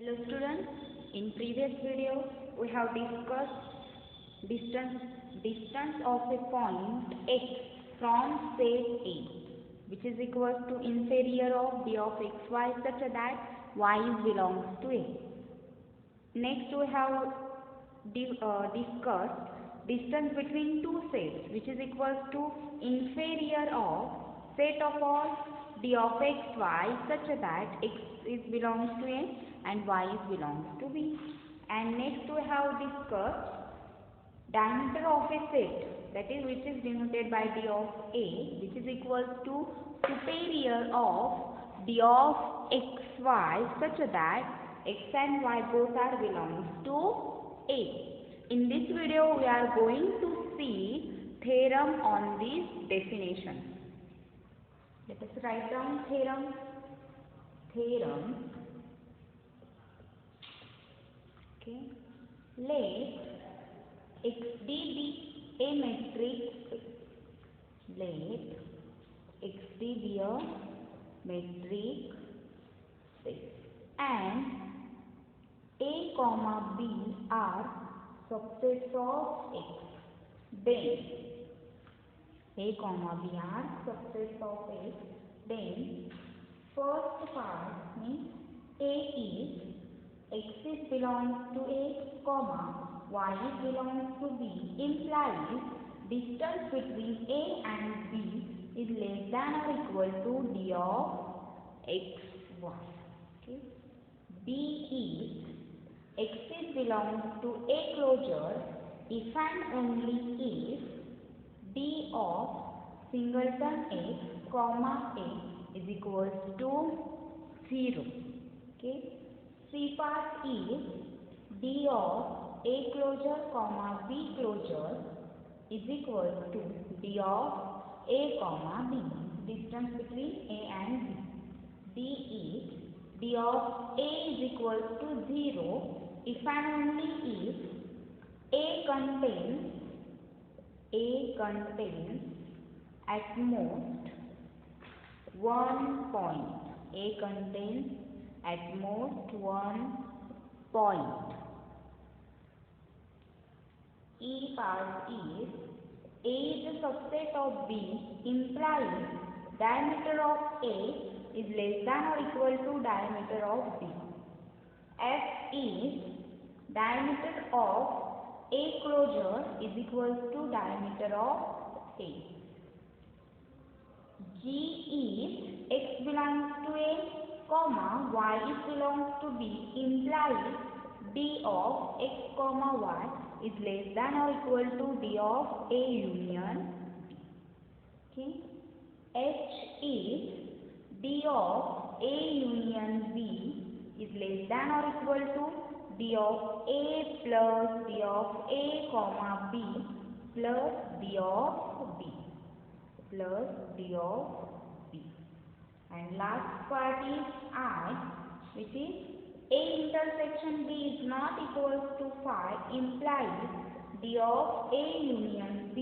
Hello students, in previous video we have discussed distance of a point x from set A, which is equal to inferior of d of xy such that y belongs to A. Next we have discussed distance between two sets, which is equal to inferior of set of all d of xy such that x is belongs to A and y is belongs to B. And next we have discussed diameter of a set, that is which is denoted by d of A, which is equal to superior of d of xy such that x and y both are belongs to A. In this video we are going to see theorem on this definition. Let us write down theorem. Okay. Let XD be a matrix. Let XD be a matrix space and A, B are subsets of X. Then A, B are subsets of X. Then first part means A is X is belongs to A, Y is belongs to B, implies distance between A and B is less than or equal to d of x, y. Okay. B is X is belongs to A closure if and only if d of singleton x, A is equals to 0. Okay. C part is d of A closure, B closure is equal to d of A, B, distance between A and B. D is d of A is equal to 0 if and only if A contains at most one point. A contains at most one point. E part is A is a subset of B, implies diameter of A is less than or equal to diameter of B. F is diameter of A closure is equal to diameter of A. G is X belongs to A, y is belongs to B, implies d of x, y is less than or equal to d of A union B. Okay. H is d of A union B is less than or equal to d of A plus d of A, B plus d of B plus d of B. And last part is I, which is A intersection B is not equals to phi, implies d of A union B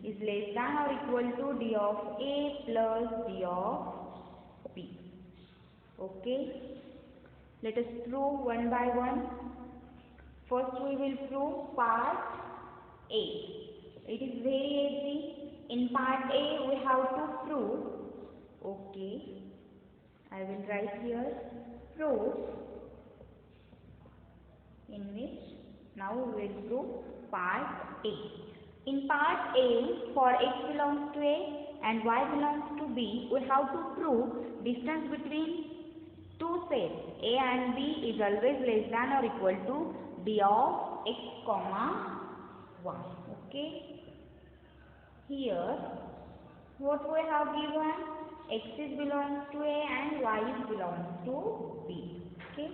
is less than or equal to d of A plus d of B. Okay. Let us prove one by one. First we will prove part A. It is very easy. In part A we have to prove. Okay. I will write here proof, in which now we will prove part A. In part A, for x belongs to A and y belongs to B, we have to prove distance between two sets A and B is always less than or equal to d of x, y. Okay. Here, what we have given? X is belongs to A and y is belongs to B. Okay.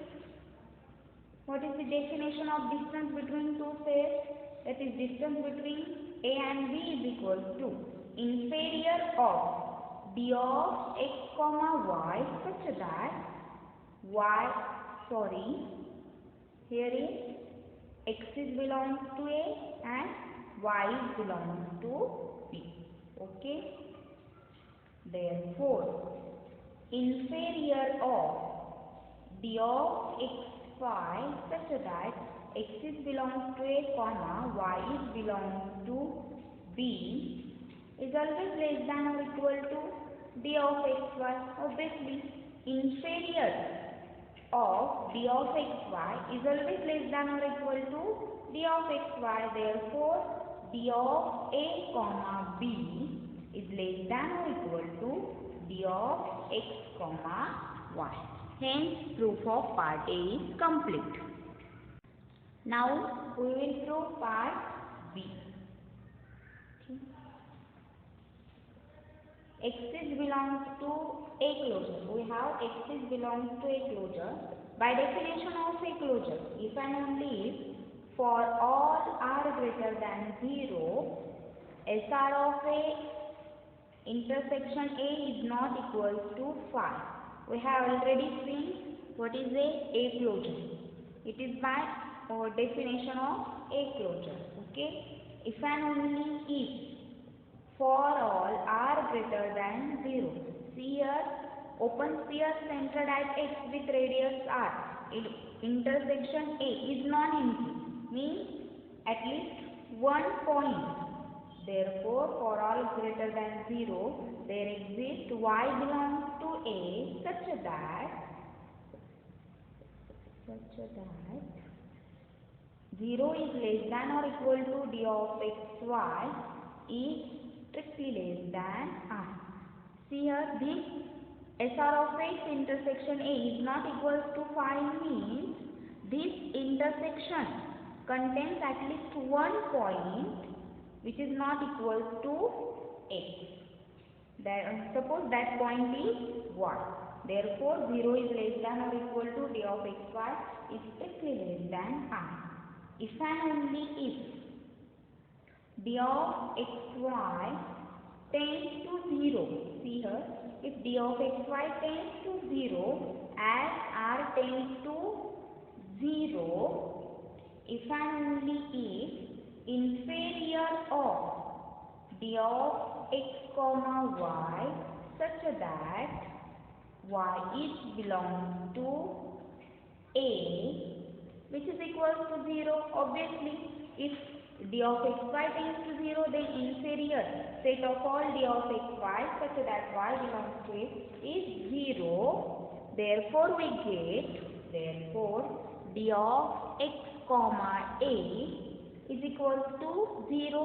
What is the definition of distance between two sets? That is, distance between A and B is equal to inferior of d of x, y such that here is x is belongs to A and y is belongs to B. Okay. Therefore, inferior of d of x y such that x is belongs to a comma y is belongs to b is always less than or equal to d of xy. Obviously, inferior of d of xy is always less than or equal to d of xy. Therefore, d of a comma b is less than or equal to d of x comma y. Hence, proof of part A is complete. Now, we will prove part B. X is belongs to a closure. We have X is belongs to a closure. By definition of a closure, if and only if for all r greater than 0, SR of a intersection A is not equal to phi. We have already seen what is a closure. It is by definition of a closure. Okay. If and only if for all r greater than 0. See here, open sphere centered at x with radius r. Intersection A is non-empty, means at least one point. Therefore, for all greater than 0, there exists y belongs to A such that 0 is less than or equal to d of xy is strictly less than r. See here, this SR of x intersection A is not equal to phi means this intersection contains at least one point which is not equal to x. Suppose that point is 1. Therefore, 0 is less than or equal to d of xy is strictly less than r. If and only if d of xy tends to 0, see here, if d of xy tends to 0 as r tends to 0, if and only if inferior of d of x comma y such that y is belongs to a which is equal to 0. Obviously, if d of xy tends to 0, then inferior set of all d of xy such that y belongs to a is 0. Therefore, we get d of x comma a is equal to 0,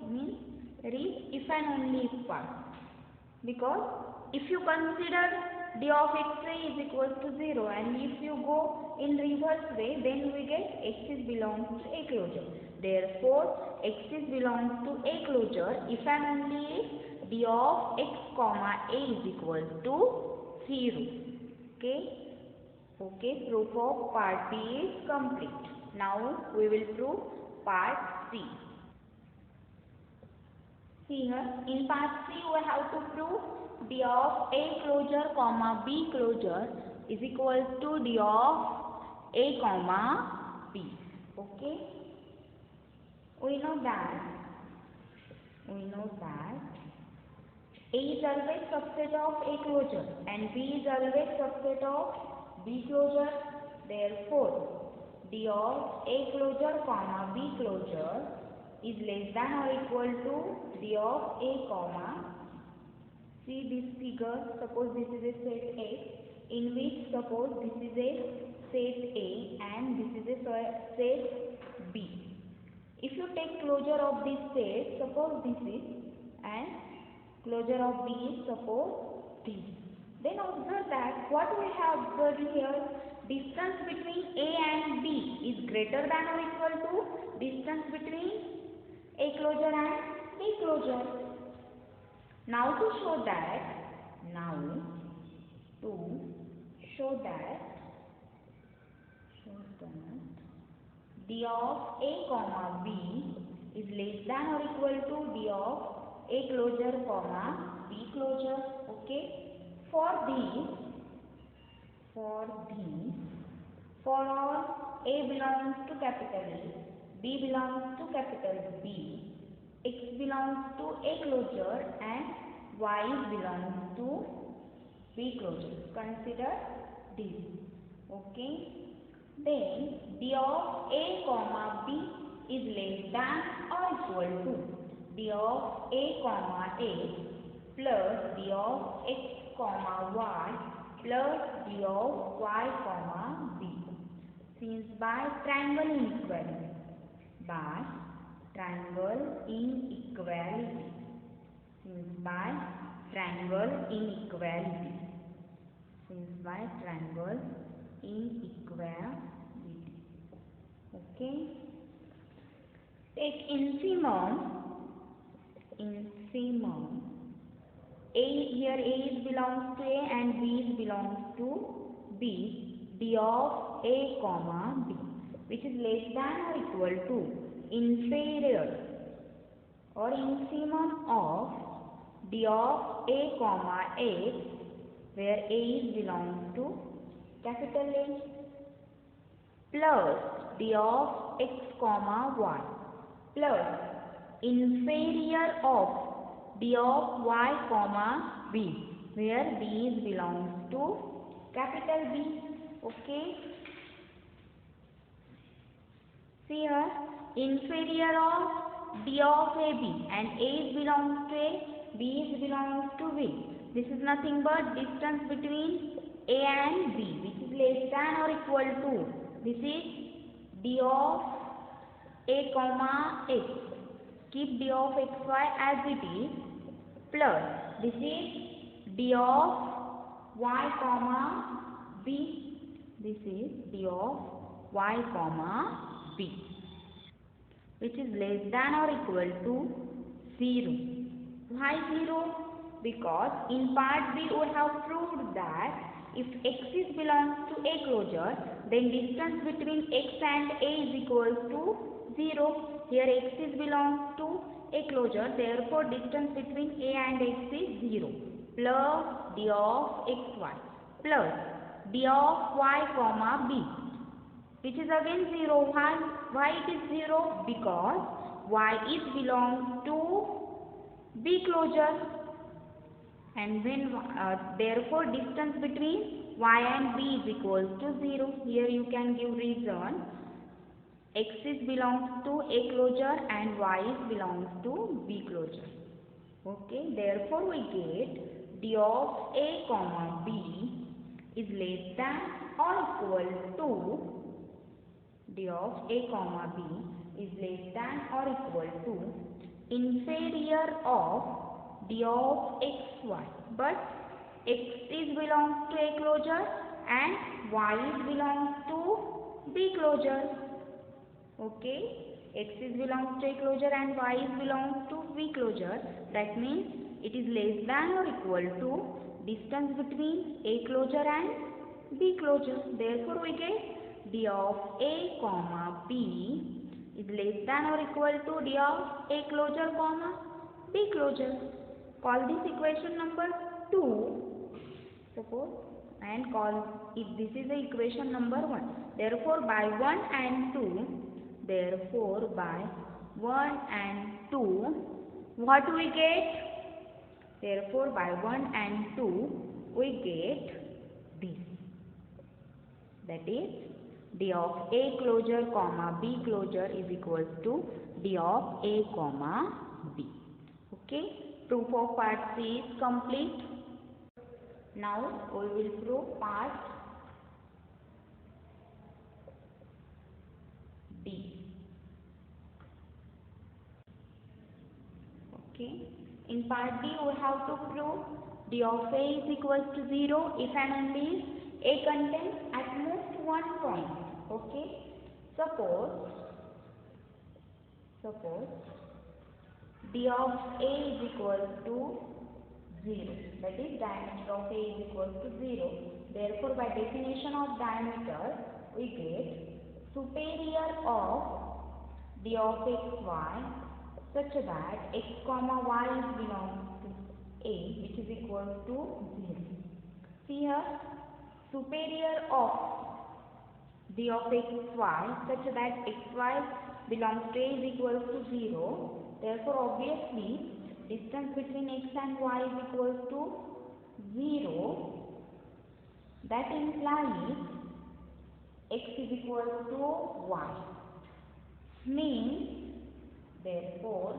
means there is if and only if part. Because if you consider d of xy is equal to 0 and if you go in reverse way, then we get x is belongs to a closure. Therefore, x is belongs to a closure if and only if d of x comma a is equal to 0. Okay, proof of part B is complete. Now we will prove part C. See here, in part C we have to prove d of a closure comma b closure is equal to d of a comma b. Okay, we know that a is always subset of a closure and b is always subset of b closure. Therefore, d of a closure comma b closure is less than or equal to d of a comma. See this figure, suppose this is a set A, in which suppose this is a set A and this is a set B. If you take closure of this set, suppose this is, and closure of B is suppose this. Then observe that what we have observed here, distance between A and B is greater than or equal to distance between A closure and B closure. Now to show that d of A comma B is less than or equal to d of A closure comma B closure. Okay. For all A belongs to capital A, B belongs to capital B, X belongs to A closure and Y belongs to B closure. Consider this. Okay. then d of a comma b is less than or equal to d of a comma a plus d of x comma y plus d of y comma b. Since by triangle inequality, by triangle inequality, since by triangle inequality, since by triangle inequality. Okay, take infimum. A, here A is belongs to A and B is belongs to B. D of A comma B, which is less than or equal to inferior or infimum of D of A comma X, where A is belongs to capital A, plus D of X comma Y, plus inferior of D of Y comma B, where B is belongs to capital B. Okay, see here, inferior of D of AB, and A is belongs to A, B is belongs to B. This is nothing but distance between A and B, which is less than or equal to, this is D of A comma X. Keep D of xy as it is, plus this is D of y comma B. This is D of y comma B, which is less than or equal to 0. Why 0? Because in part B we have proved that if x is belongs to a closure, then distance between x and a is equal to 0. Here x is belongs to a closure, therefore distance between a and x is 0. Plus d of xy plus d of y comma b, which is again 0. Why it is 0? Because y is belongs to B closure, and when therefore distance between y and b is equals to 0. Here you can give reason. X is belongs to A closure and y is belongs to B closure. Okay, therefore we get d of A comma B is less than or equal to, d of A comma B is less than or equal to inferior of d of xy, but x is belongs to A closure and y is belongs to B closure. Okay, x is belongs to A closure and y is belongs to B closure. That means it is less than or equal to distance between A closure and B closure. Therefore we get d of A comma B is less than or equal to d of A closure comma B closure. Call this equation number 2, suppose, and call if this is the equation number 1. Therefore by 1 and 2, therefore by 1 and 2, what we get? Therefore by 1 and 2 we get this, that is d of A closure comma B closure is equals to d of A comma B. Okay, proof of part C is complete. Now we will prove part D. Okay, in part D we have to prove d of A is equals to 0 if and only A contains at most one point. Okay, suppose d of A is equals to 0, that is diameter of A is equals to 0. Therefore by definition of diameter we get superior of d of xy such that x comma y is belongs to A, which is equal to 0. See here, superior of d of xy such that xy belongs to A is equal to 0. Therefore obviously distance between x and y is equal to 0. That implies x is equal to y. Means, therefore,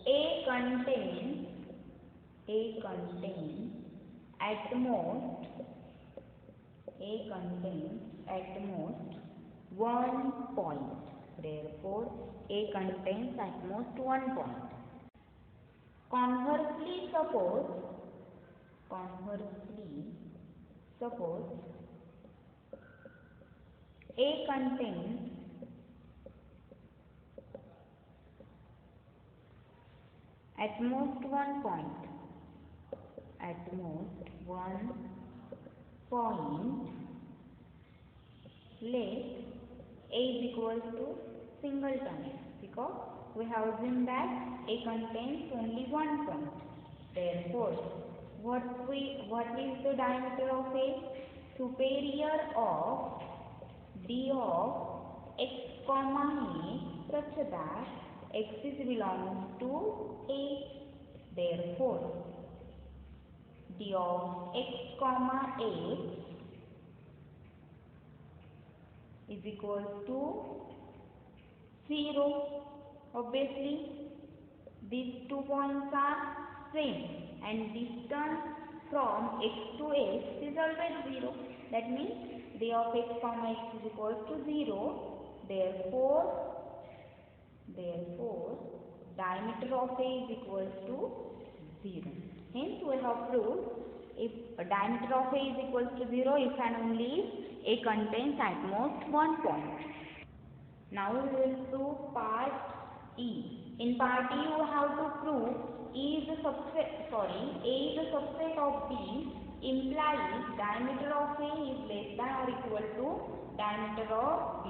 A contains at most one point. Therefore, A contains at most one point. Conversely, suppose A contains at most one point. Let A is equal to singleton, because we have assumed that A contains only one point. Therefore, what is the diameter of A? Superior of D of x comma A such that x is belongs to A. Therefore, D of x comma A is equal to 0. Obviously, these 2 points are same and distance from x to x is always 0. That means D of x comma x is equal to 0. Therefore, diameter of A is equal to 0. Hence, we have proved if diameter of A is equal to 0 if and only if A contains at most one point. Now we will prove part E. In part E, you have to prove A is a subset of B, implies diameter of A is less than or equal to diameter of B.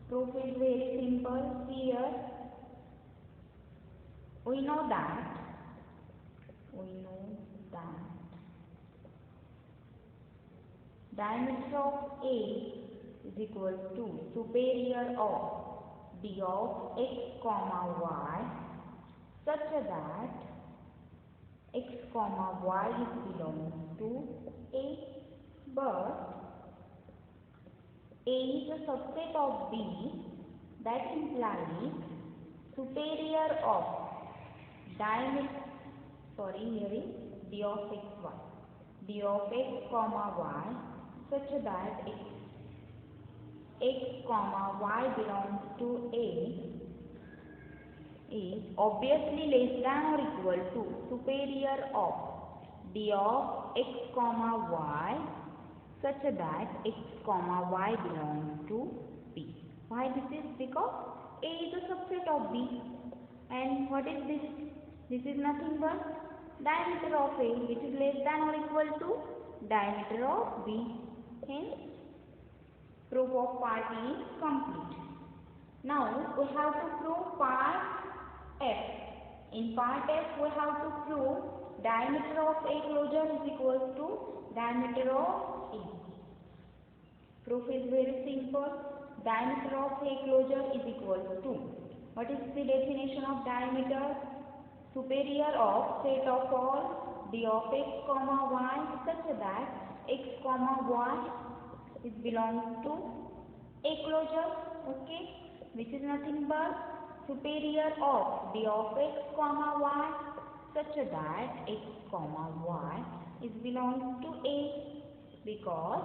Proof is very simple. Here, we know that diameter of A is equal to superior of D of x comma y such that x comma y is belongs to A, but A is a subset of B, that implies superior of diameter, here is D of x comma y such that x comma y belongs to A is obviously less than or equal to superior of D of x comma y such that x comma y belongs to B. Why this is? Because A is a subset of B. And what is this? This is nothing but diameter of A, which is less than or equal to diameter of B. Hence, proof of part E is complete. Now, we have to prove part F. In part F, we have to prove diameter of A closure is equal to diameter of A. Proof is very simple. Diameter of A closure is equal to, what is the definition of diameter? Superior of set of all D of x comma y such that x comma y is belongs to A closure, okay, which is nothing but superior of D of x comma y such that x comma y is belongs to A, because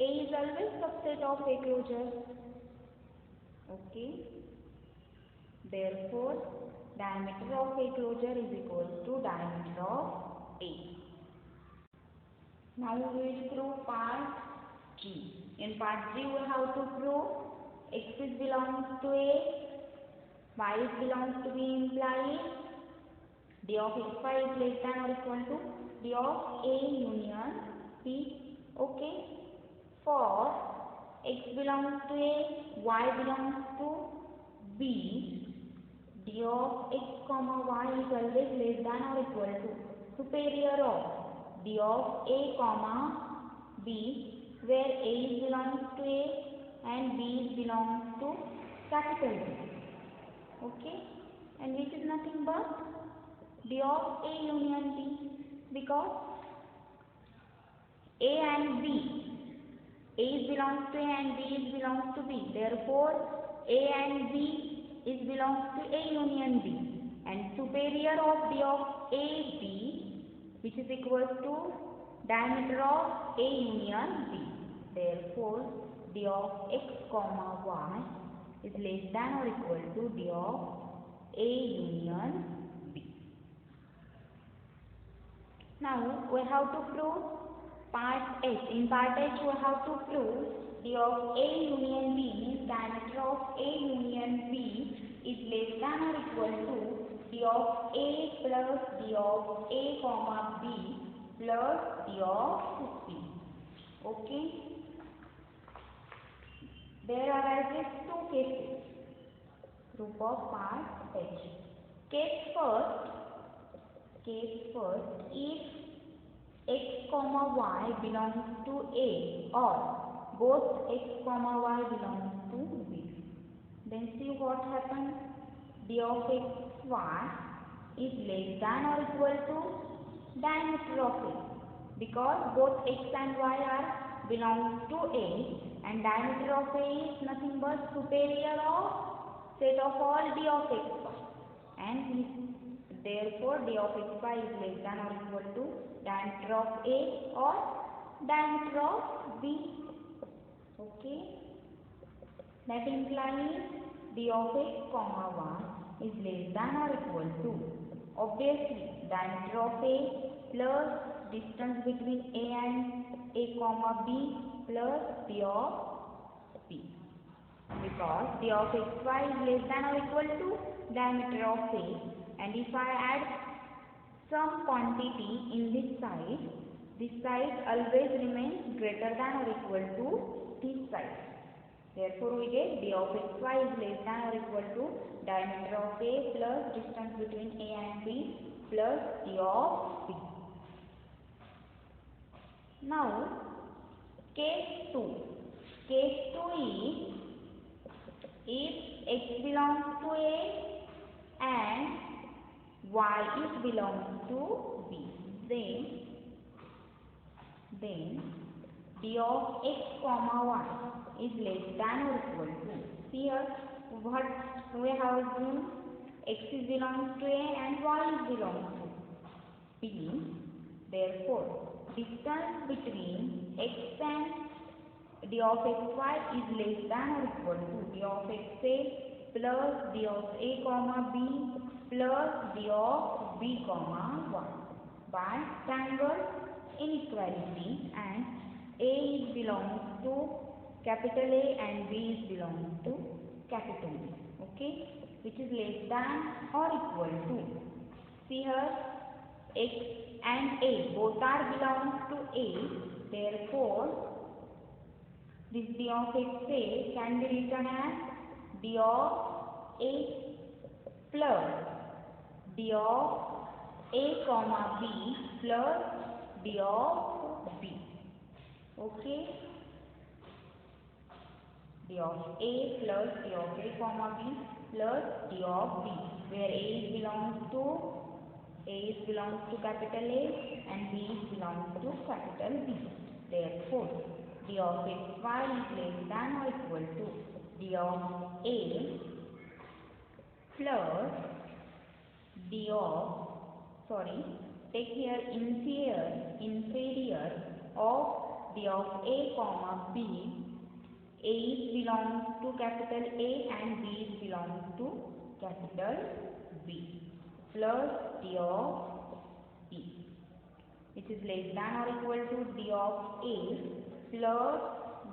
A is always subset of A closure, okay. Therefore, diameter of A closure is equal to diameter of A. Now we will prove part G. In part G, we have to prove x is belongs to A, y is belongs to B, implies D of xy is less than or equal to D of A union B. Okay. For x belongs to A, y belongs to B, D of x comma y is always less than or equal to superior of D of A comma B, where A is belongs to A and B is belongs to capital B. Okay, and which is nothing but D of A union B, because A and B A is belongs to A and B is belongs to B. Therefore, A and B is belongs to A union B, and superior of D of AB, which is equal to diameter of A union B. Therefore, D of x comma y is less than or equal to D of A union B. Now we have to prove part H. In part H we have to prove D of A union B means diameter of A union B is less than or equal to D of A plus D of A comma B plus D of B. Okay. There arises two cases. Proof of part H. Case first, if x comma y belongs to A or both x comma y belongs to B, then see what happens. D of x y is less than or equal to diameter of A, because both x and y are belongs to A, and diameter of A is nothing but superior of set of all D of x y, and therefore D of x y is less than or equal to diameter of A or diameter of B. Okay, that implies D of x comma y is less than or equal to, obviously, diameter of A plus distance between A and A comma B plus D of B, because D of x y is less than or equal to diameter of A, and if I add some quantity in this side always remains greater than or equal to this side. Therefore, we get D of x y is less than or equal to diameter of A plus distance between A and B plus D of B. Now, case 2. Case 2 is if x belongs to A and y is belongs to B, then D of x comma y is less than or equal to. See here, what we have assumed, x is belongs to A and y is belongs to B. Therefore, distance between x and D of x y is less than or equal to D of x A plus D of A comma B plus D of B comma y by triangle inequality, and A is belongs to capital A and B is belongs to capital B. Okay, which is less than or equal to. See here, x and A both are belongs to A. Therefore, this D of x A can be written as D of A plus D of A comma B plus D of B. Okay, D of A plus D of A comma B plus D of B, where A belongs to capital A and B belongs to capital B. Therefore, D of x y is less than or equal to D of A plus D of, take here inferior of D of A comma B. A is belongs to capital A and B is belongs to capital B plus D of B, which is less than or equal to D of A plus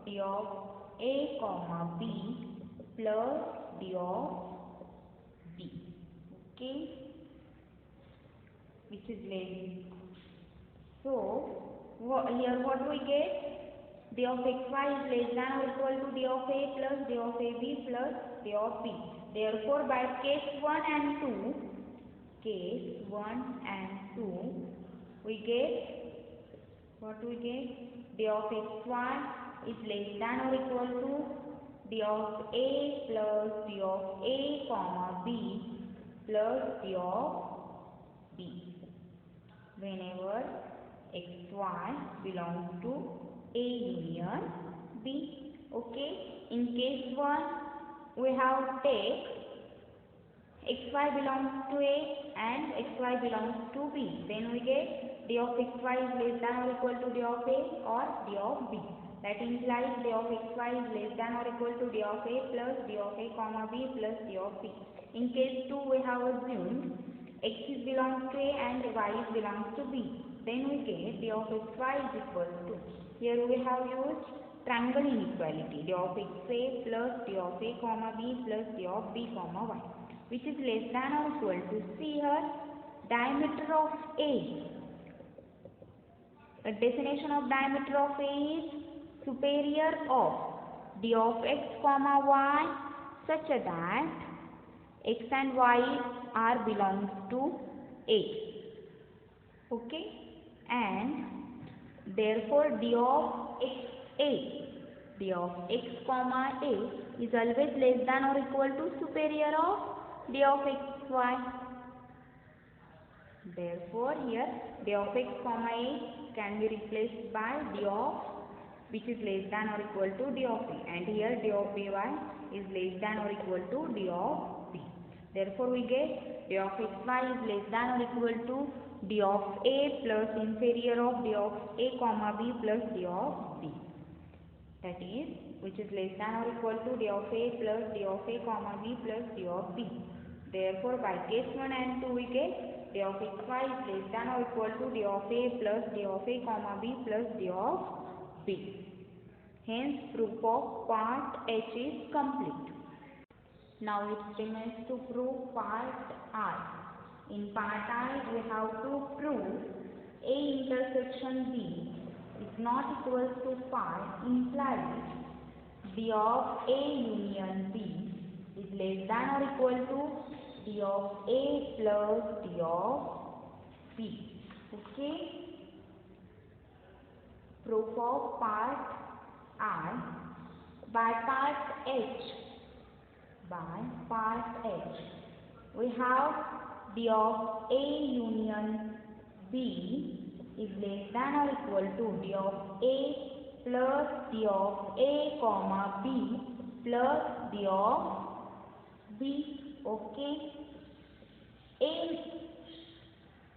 D of A comma B plus D of B. Okay, which is less. So here what we get? D of x y is less than or equal to D of A plus D of AB plus D of B. Therefore, by case 1 and 2, we get what we get? D of x y is less than or equal to D of A plus D of A comma B plus D of B, whenever x y belongs to A union B. Okay. In case 1, we have take xy belongs to A and xy belongs to B. Then we get d of xy is less than or equal to d of A or d of B. That implies d of xy is less than or equal to d of A plus d of A comma B plus d of B. In case 2, we have assumed x is belongs to A and y is belongs to B. Then we get d of xy is equal to, here we have used triangle inequality, d of xa plus d of A comma B plus d of B comma y, which is less than or equal to, see here, diameter of A. The definition of diameter of A is superior of d of x comma y such that x and y are belongs to A. Okay, and therefore d of x comma A is always less than or equal to superior of d of xy. Therefore here d of x comma A can be replaced by d of, which is less than or equal to d of A, and here d of by is less than or equal to d of B. Therefore we get d of xy is less than or equal to d of A plus inferior of d of A comma B plus d of B. That is, which is less than or equal to d of A plus d of A comma B plus d of B. Therefore by case 1 and 2 we get d of xy is less than or equal to d of A plus d of A comma B plus d of B. Hence proof of part H is complete. Now it remains to prove part I. In part I we have to prove A intersection B is not equal to phi, implies d of A union B is less than or equal to d of A plus d of B. Okay. Proof of part I. By part H, we have d of A union B is less than or equal to d of A plus d of A comma B plus d of B. Okay.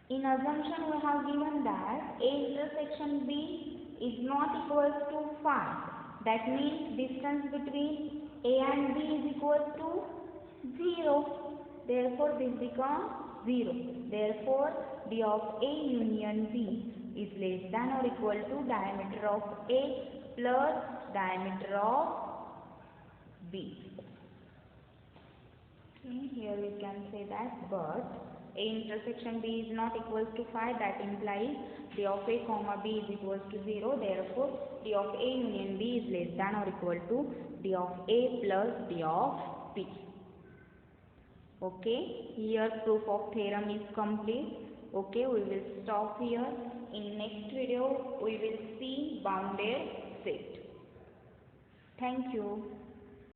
In assumption we have given that A intersection B is not equal to phi. That means distance between A and B is equal to 0. Therefore this becomes 0. Therefore d of A union B is less than or equal to diameter of A plus diameter of B. Okay, here we can say that, but A intersection B is not equal to phi, that implies d of A comma B is equal to 0. Therefore d of A union B is less than or equal to d of A plus d of B. Okay, here proof of theorem is complete. Okay, we will stop here. In next video we will see bounded set. Thank you.